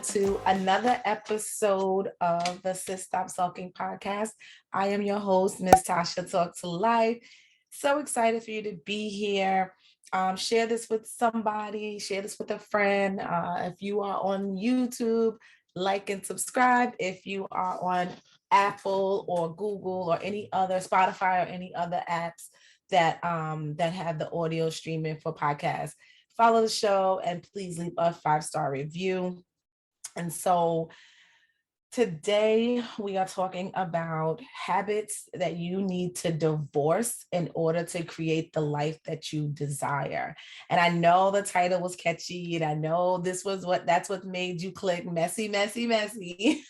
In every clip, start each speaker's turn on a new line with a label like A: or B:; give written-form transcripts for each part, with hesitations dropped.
A: to another episode of the Sis Stop Sulkin podcast. I am your host, Miss Tasha Talk to Life. So excited for you to be here. Share this with somebody, share this with a friend. If you are on YouTube, like and subscribe. If you are on Apple or Google or any other Spotify or any other apps that have the audio streaming for podcasts, follow the show and please leave a 5-star review. And so today we are talking about habits that you need to divorce in order to create the life that you desire. And I know the title was catchy, and I know that's what made you click messy, messy, messy.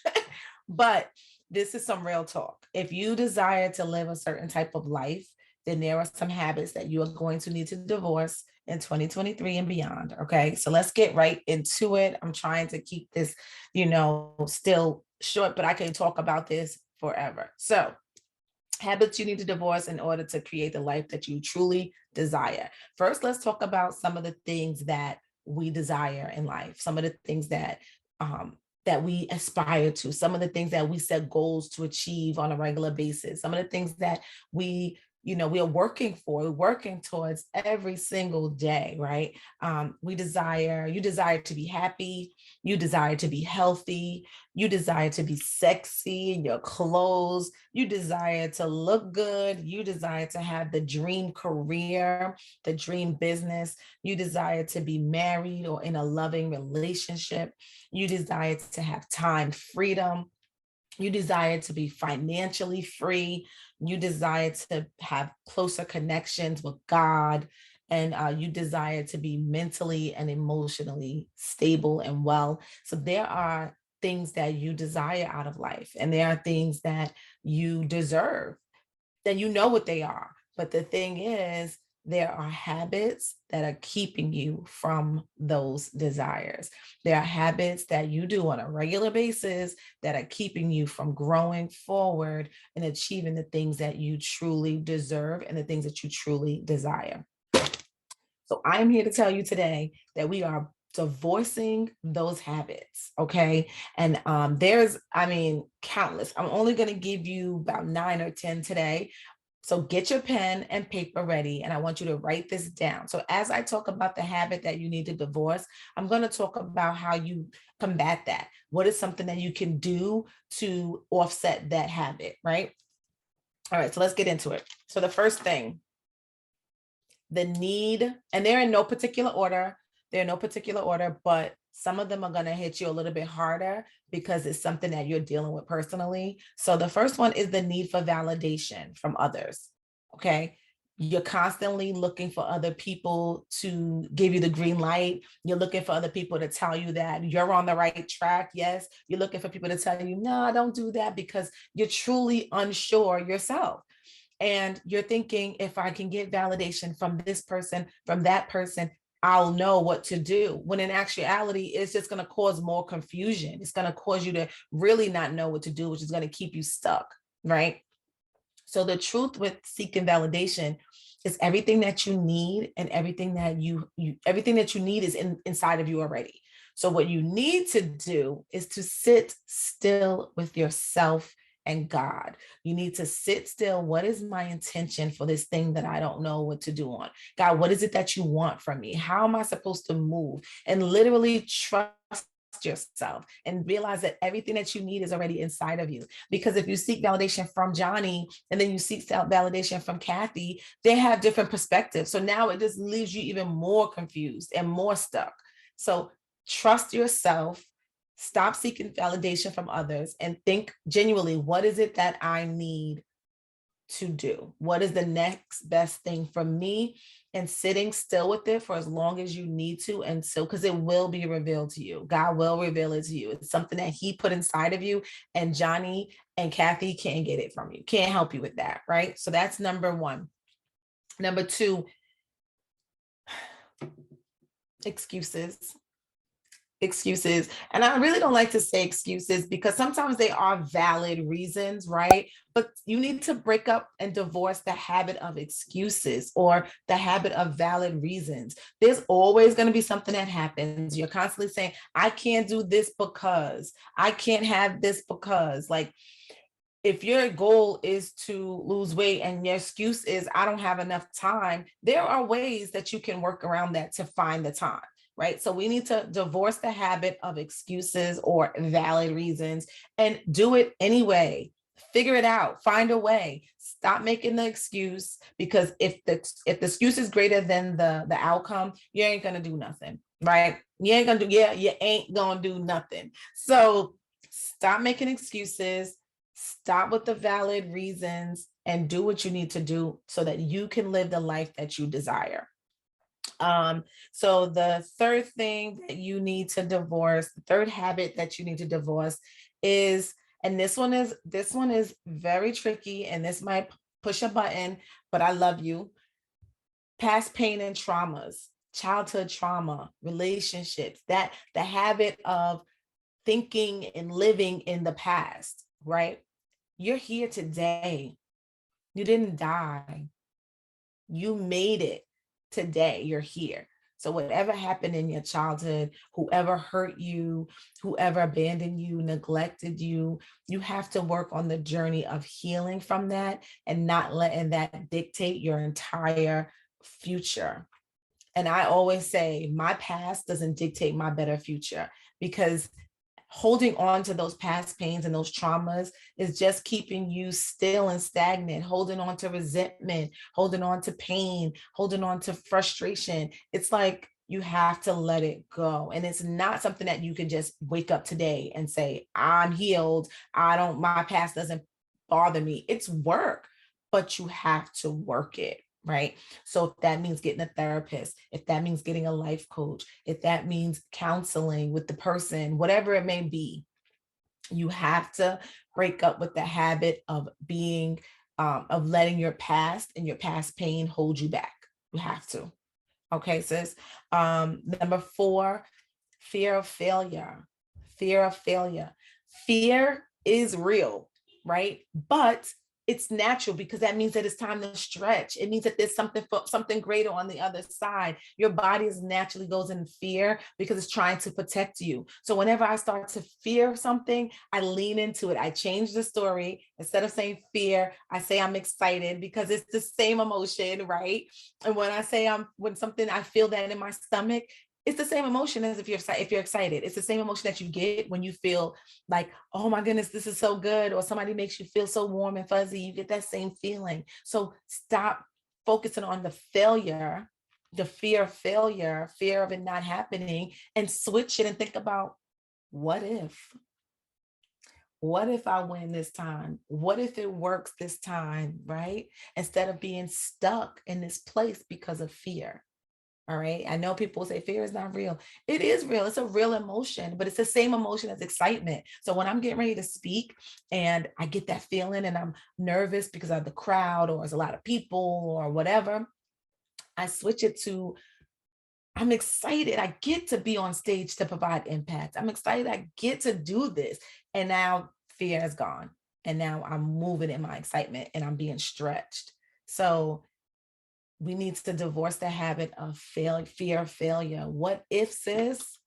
A: But this is some real talk. If you desire to live a certain type of life, then there are some habits that you are going to need to divorce in 2023 and beyond. Okay, so let's get right into it. I'm trying to keep this, still short, but I can talk about this forever. So, habits you need to divorce in order to create the life that you truly desire. First, let's talk about some of the things that we desire in life, some of the things that we aspire to, some of the things that we set goals to achieve on a regular basis, some of the things that we are working for, we're working towards every single day, right? You desire to be happy, you desire to be healthy, you desire to be sexy in your clothes, you desire to look good, you desire to have the dream career, the dream business, you desire to be married or in a loving relationship, you desire to have time freedom, you desire to be financially free, you desire to have closer connections with God, and you desire to be mentally and emotionally stable and well. So there are things that you desire out of life, and there are things that you deserve, and you know what they are. But the thing is, there are habits that are keeping you from those desires. There are habits that you do on a regular basis that are keeping you from growing forward and achieving the things that you truly deserve and the things that you truly desire. So I'm here to tell you today that we are divorcing those habits, okay? And there's countless. I'm only going to give you about 9 or 10 today. So get your pen and paper ready, and I want you to write this down. So as I talk about the habit that you need to divorce, I'm going to talk about how you combat that. What is something that you can do to offset that habit, right? All right, so let's get into it. So the first thing, the need, and they're in no particular order. But some of them are going to hit you a little bit harder because it's something that you're dealing with personally. So the first one is the need for validation from others. Okay. You're constantly looking for other people to give you the green light. You're looking for other people to tell you that you're on the right track. Yes. You're looking for people to tell you, no, don't do that, because you're truly unsure yourself. And you're thinking, if I can get validation from this person, from that person, I'll know what to do. When in actuality, it's just going to cause more confusion. It's going to cause you to really not know what to do, which is going to keep you stuck, right? So the truth with seeking validation is everything that you need, and everything that everything that you need is inside of you already. So what you need to do is to sit still with yourself and God. You need to sit still. What is my intention for this thing that I don't know what to do on? God, what is it that you want from me? How am I supposed to move? And literally trust yourself and realize that everything that you need is already inside of you. Because if you seek validation from Johnny and then you seek validation from Kathy, they have different perspectives. So now it just leaves you even more confused and more stuck. So trust yourself. Stop seeking validation from others and think genuinely, what is it that I need to do? What is the next best thing for me? And sitting still with it for as long as you need to. And so, because it will be revealed to you. God will reveal it to you. It's something that he put inside of you, and Johnny and Kathy can't get it from you, can't help you with that, right? So that's number one. Number two, excuses. excuses. And I really don't like to say excuses because sometimes they are valid reasons, right? But you need to break up and divorce the habit of excuses or the habit of valid reasons. There's always going to be something that happens. You're constantly saying, I can't do this because, I can't have this because, like, if your goal is to lose weight and your excuse is I don't have enough time, there are ways that you can work around that to find the time, right? So we need to divorce the habit of excuses or valid reasons and do it anyway. Figure it out, find a way. Stop making the excuse, because if the excuse is greater than the outcome, you ain't gonna do nothing, right? You ain't gonna do nothing. So stop making excuses, stop with the valid reasons, and do what you need to do so that you can live the life that you desire. So the third thing that you need to divorce, the third habit that you need to divorce is, and this one is very tricky, and this might push a button, but I love you. Past pain and traumas, childhood trauma, relationships, that the habit of thinking and living in the past, right? You're here today. You didn't die. You made it today. You're here. So whatever happened in your childhood, whoever hurt you, whoever abandoned you, neglected you, you have to work on the journey of healing from that and not letting that dictate your entire future. And I always say my past doesn't dictate my better future, because holding on to those past pains and those traumas is just keeping you still and stagnant, holding on to resentment, holding on to pain, holding on to frustration. It's like you have to let it go. And it's not something that you can just wake up today and say, I'm healed. My past doesn't bother me. It's work, but you have to work it. Right. So if that means getting a therapist, if that means getting a life coach, if that means counseling with the person, whatever it may be, you have to break up with the habit of of letting your past and your past pain hold you back. You have to. Okay, sis. Number 4, fear of failure. Fear of failure. Fear is real, right? But it's natural, because that means that it's time to stretch. It means that there's something greater on the other side. Your body is naturally goes in fear because it's trying to protect you. So whenever I start to fear something, I lean into it. I change the story. Instead of saying fear, I say I'm excited, because it's the same emotion, right? And when I say when something, I feel that in my stomach, it's the same emotion as if you're excited. It's the same emotion that you get when you feel like, oh my goodness, this is so good, or somebody makes you feel so warm and fuzzy. You get that same feeling. So stop focusing on the failure, the fear of failure, fear of it not happening, and switch it and think about, what if? What if I win this time? What if it works this time, right? Instead of being stuck in this place because of fear. All right. I know people say fear is not real. It is real. It's a real emotion, but it's the same emotion as excitement. So when I'm getting ready to speak and I get that feeling and I'm nervous because of the crowd or there's a lot of people or whatever, I switch it to, I'm excited. I get to be on stage to provide impact. I'm excited. I get to do this. And now fear is gone. And now I'm moving in my excitement and I'm being stretched. So we need to divorce the habit of fear of failure. What if, sis?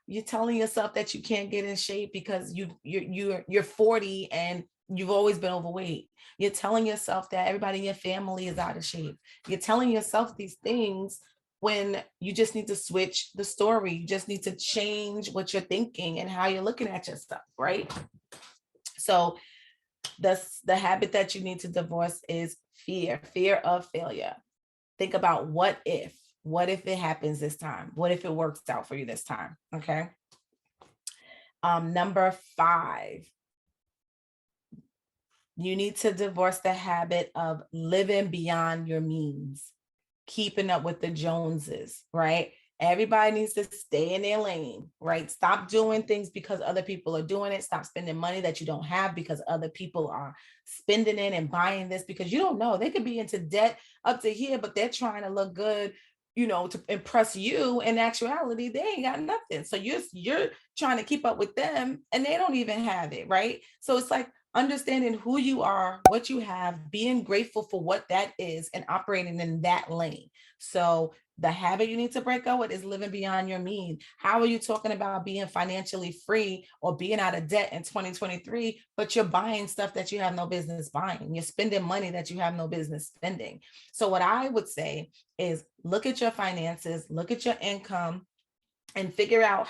A: You're telling yourself that you can't get in shape because you're 40 and you've always been overweight. You're telling yourself that everybody in your family is out of shape. You're telling yourself these things when you just need to switch the story. You just need to change what you're thinking and how you're looking at yourself, right? So the habit that you need to divorce is fear of failure. Think about what if it happens this time? What if it works out for you this time? Okay. Number 5, you need to divorce the habit of living beyond your means, keeping up with the Joneses, right? Everybody needs to stay in their lane, right? Stop doing things because other people are doing it. Stop spending money that you don't have because other people are spending it and buying this, because you don't know. They could be into debt up to here, but they're trying to look good to impress you. In actuality, they ain't got nothing. So you're trying to keep up with them and they don't even have it, right? So it's like understanding who you are, what you have, being grateful for what that is, and operating in that lane. So the habit you need to break out with is living beyond your means. How are you talking about being financially free or being out of debt in 2023, but you're buying stuff that you have no business buying? You're spending money that you have no business spending. So what I would say is look at your finances, look at your income, and figure out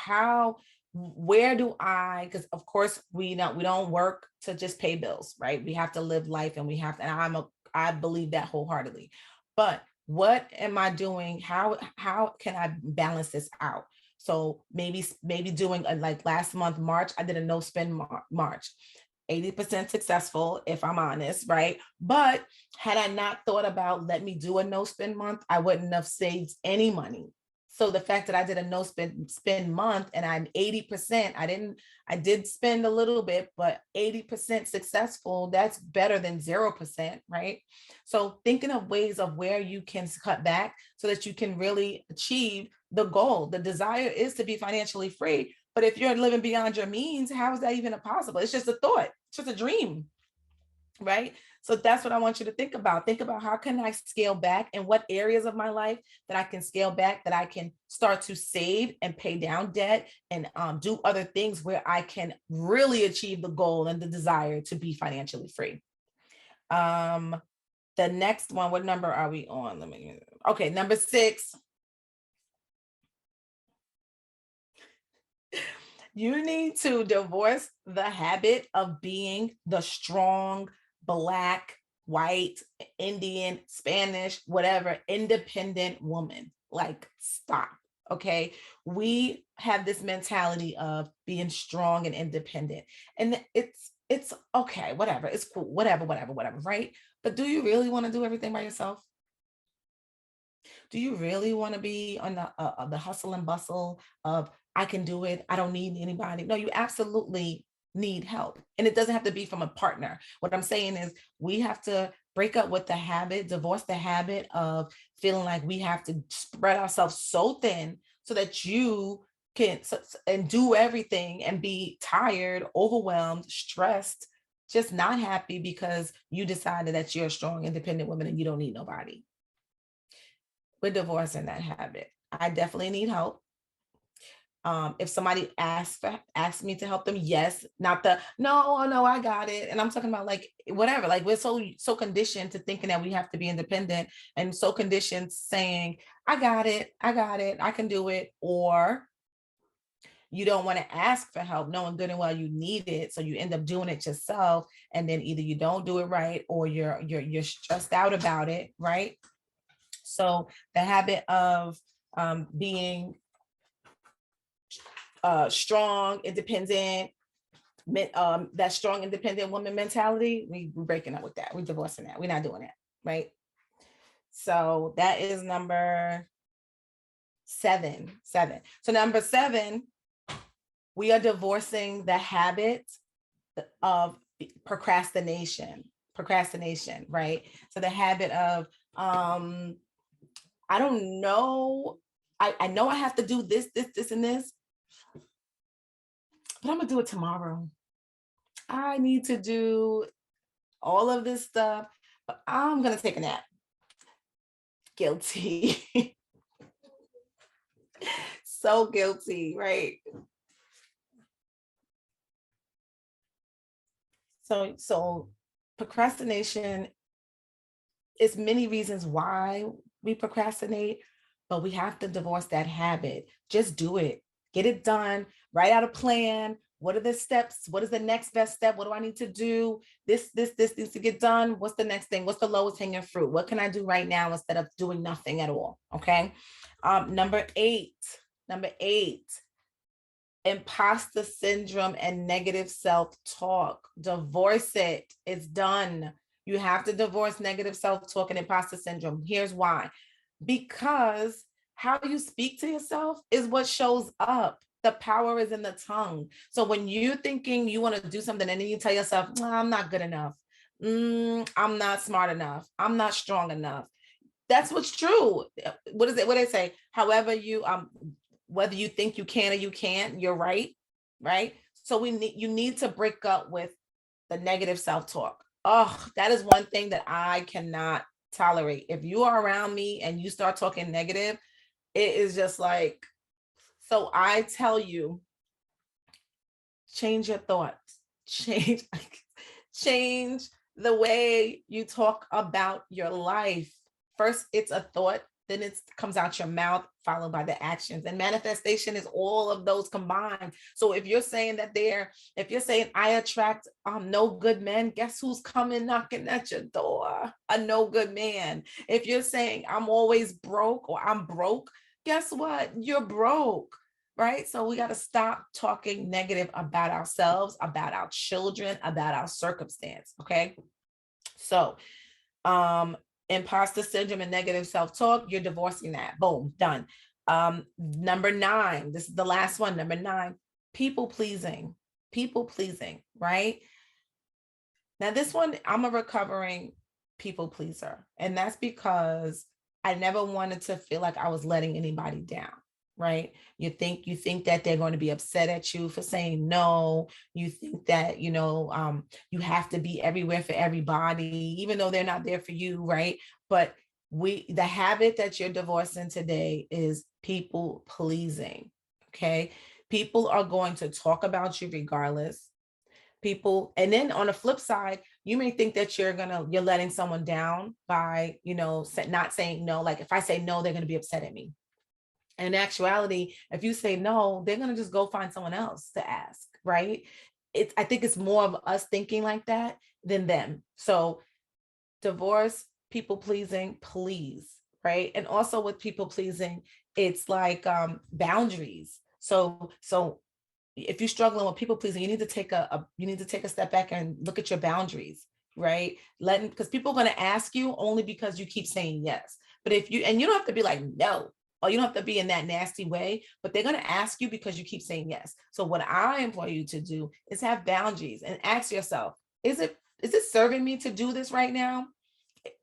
A: where do I, because of course we don't work to just pay bills, right? We have to live life, and we have to, and I believe that wholeheartedly. But what am I doing? How can I balance this out? So maybe doing like last month, March, I did a no spend March. 80% successful, if I'm honest, right? But had I not thought about let me do a no spend month, I wouldn't have saved any money. So the fact that I did a no spend month and I'm 80%, I did spend a little bit, but 80% successful, that's better than 0%, right? So thinking of ways of where you can cut back so that you can really achieve the goal. The desire is to be financially free, but if you're living beyond your means, how is that even possible? It's just a thought, it's just a dream, right? So that's what I want you to think about. Think about how can I scale back, and what areas of my life that I can scale back, that I can start to save and pay down debt and do other things where I can really achieve the goal and the desire to be financially free. The next one, what number are we on? Okay, number 6. You need to divorce the habit of being the strong, Black, white, Indian, Spanish, whatever, independent woman. Like, stop. Okay. We have this mentality of being strong and independent. And it's okay, whatever. It's cool, whatever, right? But do you really want to do everything by yourself? Do you really want to be on the hustle and bustle of I can do it, I don't need anybody? No, you absolutely need help, and it doesn't have to be from a partner. What I'm saying is we have to break up with the habit, divorce the habit of feeling like we have to spread ourselves so thin so that you can and do everything and be tired, overwhelmed, stressed, just not happy because you decided that you're a strong independent woman and you don't need nobody. We're divorcing that habit. I definitely need help. If somebody asks me to help them, yes, not the no, oh no, I got it. And I'm talking about like whatever. Like we're so conditioned to thinking that we have to be independent, and so conditioned saying, I got it, I can do it. Or you don't want to ask for help, knowing good and well you need it. So you end up doing it yourself. And then either you don't do it right, or you're stressed out about it, right? So the habit of being strong, independent, that strong, independent woman mentality, we're breaking up with that. We're divorcing that. We're not doing that, right? So that is number 7. So number 7, we are divorcing the habit of procrastination, right? So the habit of I don't know. I know I have to do this, and this, but I'm gonna do it tomorrow. I need to do all of this stuff, but I'm gonna take a nap. Guilty. So guilty, right? So procrastination is many reasons why we procrastinate, but we have to divorce that habit. Just do it. Get it done. Write out a plan. What are the steps? What is the next best step? What do I need to do? This needs to get done. What's the next thing? What's the lowest hanging fruit? What can I do right now instead of doing nothing at all? Okay. Number eight, imposter syndrome and negative self-talk. Divorce it. It's done. You have to divorce negative self-talk and imposter syndrome. Here's why. Because how you speak to yourself is what shows up. The power is in the tongue. So when you're thinking you want to do something and then you tell yourself, I'm not good enough. I'm not smart enough. I'm not strong enough. That's what's true. What is it? What did I say? However, whether you think you can or you can't, you're right. Right. So you need to break up with the negative self-talk. Oh, that is one thing that I cannot tolerate. If you are around me and you start talking negative, it is just like, so I tell you, change your thoughts, change, change the way you talk about your life. First, it's a thought, then it comes out your mouth, followed by the actions. And manifestation is all of those combined. So if you're saying if you're saying I attract no good men, guess who's coming knocking at your door? A no good man. If you're saying I'm always broke or I'm broke, guess what? You're broke. Right. So we got to stop talking negative about ourselves, about our children, about our circumstance. Okay. So, imposter syndrome and negative self-talk, you're divorcing that. Boom, done. Number 9, this is the last one. Number 9, people pleasing. People pleasing, right? Now, this one, I'm a recovering people pleaser. And that's because I never wanted to feel like I was letting anybody down. Right. You think that they're going to be upset at you for saying no. You think that, you have to be everywhere for everybody, even though they're not there for you. Right. But the habit that you're divorcing today is people pleasing. Okay. People are going to talk about you regardless. People, and then on the flip side, you may think that you're letting someone down by, not saying no. Like if I say no, they're going to be upset at me. In actuality, if you say no, they're going to just go find someone else to ask, right? I think it's more of us thinking like that than them. So divorce, people pleasing, please, right? And also with people pleasing, it's like boundaries. So if you're struggling with people pleasing, you need to take a step back and look at your boundaries, right? Because people are going to ask you only because you keep saying yes. But you don't have to be like, no, or you don't have to be in that nasty way, but they're going to ask you because you keep saying yes. So what I implore you to do is have boundaries and ask yourself, is it serving me to do this right now?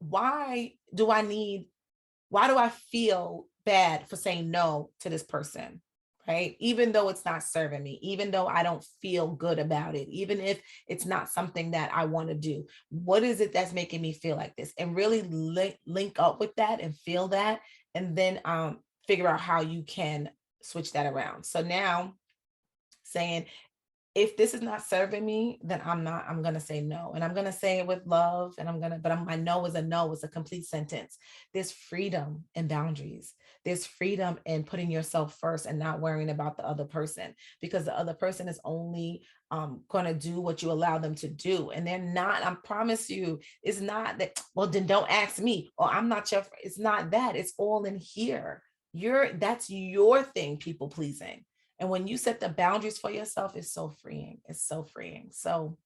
A: Why do I feel bad for saying no to this person? Right? Even though it's not serving me, even though I don't feel good about it, even if it's not something that I want to do, what is it that's making me feel like this? And really link up with that and feel that, and then figure out how you can switch that around. So now saying, if this is not serving me, then I'm going to say no. And I'm going to say it with love. And my no is a no. It's a complete sentence. There's freedom and boundaries. There's freedom in putting yourself first and not worrying about the other person, because the other person is only going to do what you allow them to do. And they're not, I promise you, it's not that, well, then don't ask me, or I'm not your, it's not that. It's all in here. That's your thing, people pleasing. And when you set the boundaries for yourself, it's so freeing. It's so freeing. So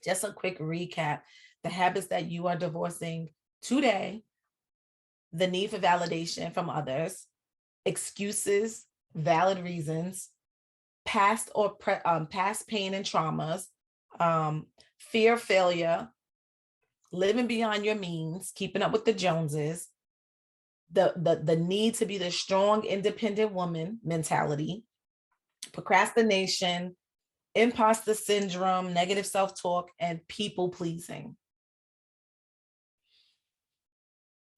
A: just a quick recap: the habits that you are divorcing today: the need for validation from others, excuses, valid reasons, past pain and traumas, fear, failure, living beyond your means, keeping up with the Joneses, the need to be the strong, independent woman mentality, procrastination, imposter syndrome, negative self-talk, and people pleasing.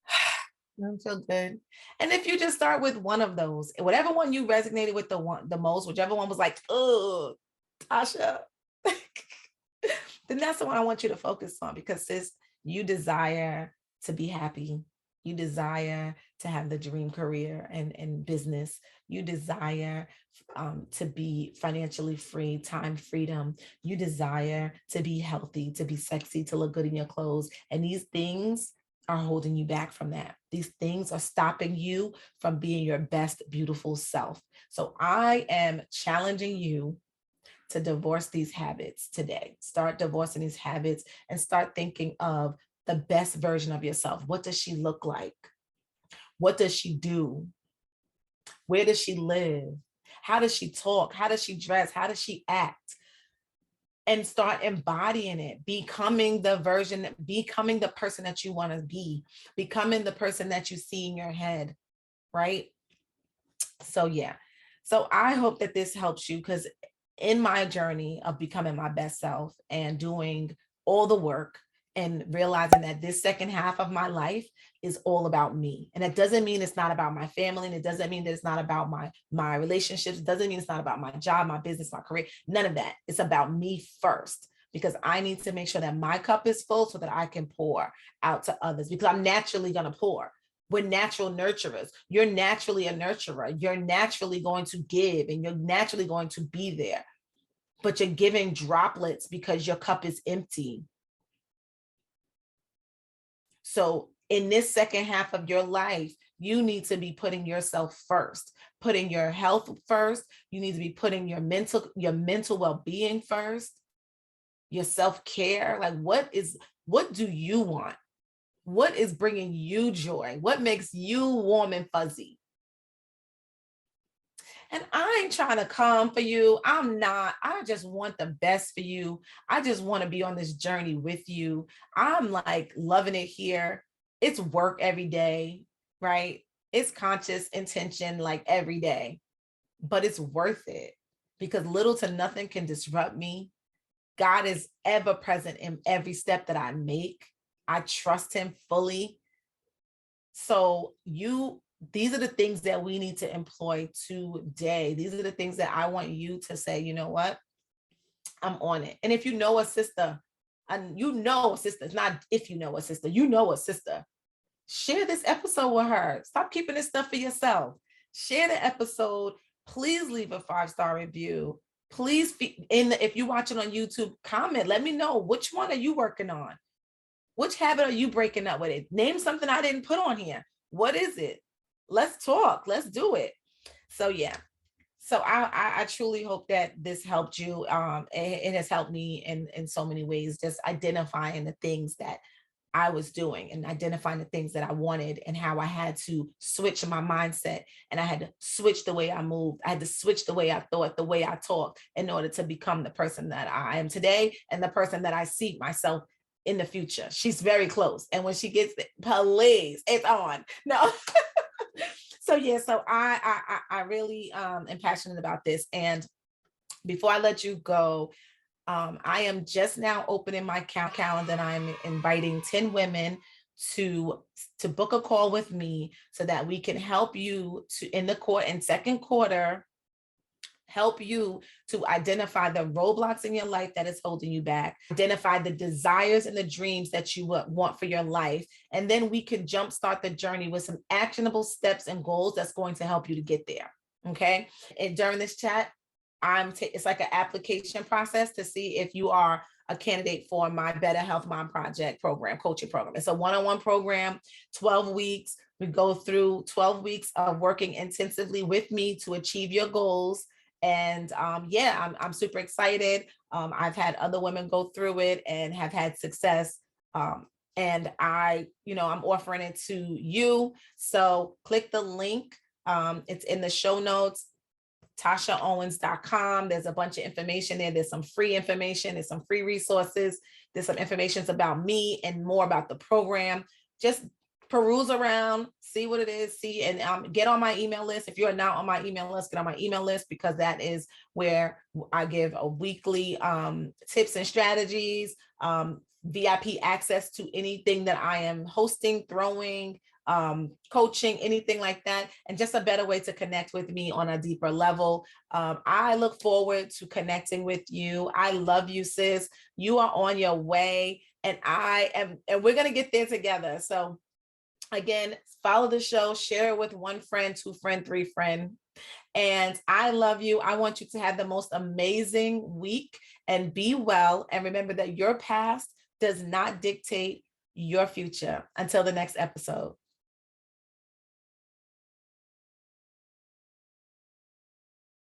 A: I feel good. And if you just start with one of those, whatever one you resonated with the most, whichever one was like, oh, Tasha, then that's the one I want you to focus on, because sis, you desire to be happy. You desire to have the dream career and business. You desire to be financially free, time freedom. You desire to be healthy, to be sexy, to look good in your clothes. And these things are holding you back from that. These things are stopping you from being your best, beautiful self. So I am challenging you to divorce these habits today. Start divorcing these habits and start thinking of the best version of yourself. What does she look like? What does she do? Where does she live? How does she talk? How does she dress? How does she act? and start embodying it, becoming the person that you want to be, becoming the person that you see in your head, right? So yeah. So I hope that this helps you, because in my journey of becoming my best self and doing all the work and realizing that this second half of my life is all about me. And it doesn't mean it's not about my family. And it doesn't mean that it's not about my relationships. It doesn't mean it's not about my job, my business, my career, none of that. It's about me first, because I need to make sure that my cup is full so that I can pour out to others, because I'm naturally going to pour. We're natural nurturers. You're naturally a nurturer. You're naturally going to give, and you're naturally going to be there, but you're giving droplets because your cup is empty. So in this second half of your life, you need to be putting yourself first, putting your health first. You need to be putting your mental well-being first, your self-care. Like, what do you want? What is bringing you joy? What makes you warm and fuzzy? And I ain't trying to come for you. I'm not. I just want the best for you. I just want to be on this journey with you. I'm like loving it here. It's work every day, right? It's conscious intention like every day, but it's worth it, because little to nothing can disrupt me. God is ever present in every step that I make. I trust him fully. So these are the things that we need to employ today. These are the things that I want you to say, you know what? I'm on it. And if you know a sister, and it's not if you know a sister, you know a sister, share this episode with her. Stop keeping this stuff for yourself. Share the episode. Please leave a 5-star review. Please, if you're watching on YouTube, comment. Let me know, which one are you working on? Which habit are you breaking up with it? Name something I didn't put on here. What is it? Let's talk. Let's do it. So yeah. So I truly hope that this helped you. It has helped me in so many ways, just identifying the things that I was doing and identifying the things that I wanted, and how I had to switch my mindset, and I had to switch the way I moved. I had to switch the way I thought, the way I talked, in order to become the person that I am today and the person that I see myself in the future. She's very close. And when she gets it, please, it's on. No. So yeah, so I really am passionate about this. And before I let you go, I am just now opening my calendar, and I'm inviting 10 women to book a call with me, so that we can help you in second quarter, help you to identify the roadblocks in your life that is holding you back, identify the desires and the dreams that you want for your life, and then we can jumpstart the journey with some actionable steps and goals that's going to help you to get there. Okay. And during this chat, it's like an application process to see if you are a candidate for my Better Health Mom Project program, coaching program. It's a one-on-one program, 12 weeks. We go through 12 weeks of working intensively with me to achieve your goals. And yeah, I'm super excited. I've had other women go through it and have had success. And I'm offering it to you. So click the link. It's in the show notes, tashaowens.com. There's a bunch of information there. There's some free information. There's some free resources. There's some information about me and more about the program. Just peruse around, see what it is, and get on my email list. If you're not on my email list, get on my email list, because that is where I give a weekly tips and strategies, VIP access to anything that I am hosting, throwing, coaching, anything like that, and just a better way to connect with me on a deeper level. I look forward to connecting with you. I love you, sis. You are on your way, and we're going to get there together. So again, follow the show, share it with 1 friend, 2 friend, 3 friend. And I love you. I want you to have the most amazing week and be well. And remember that your past does not dictate your future. Until the next episode.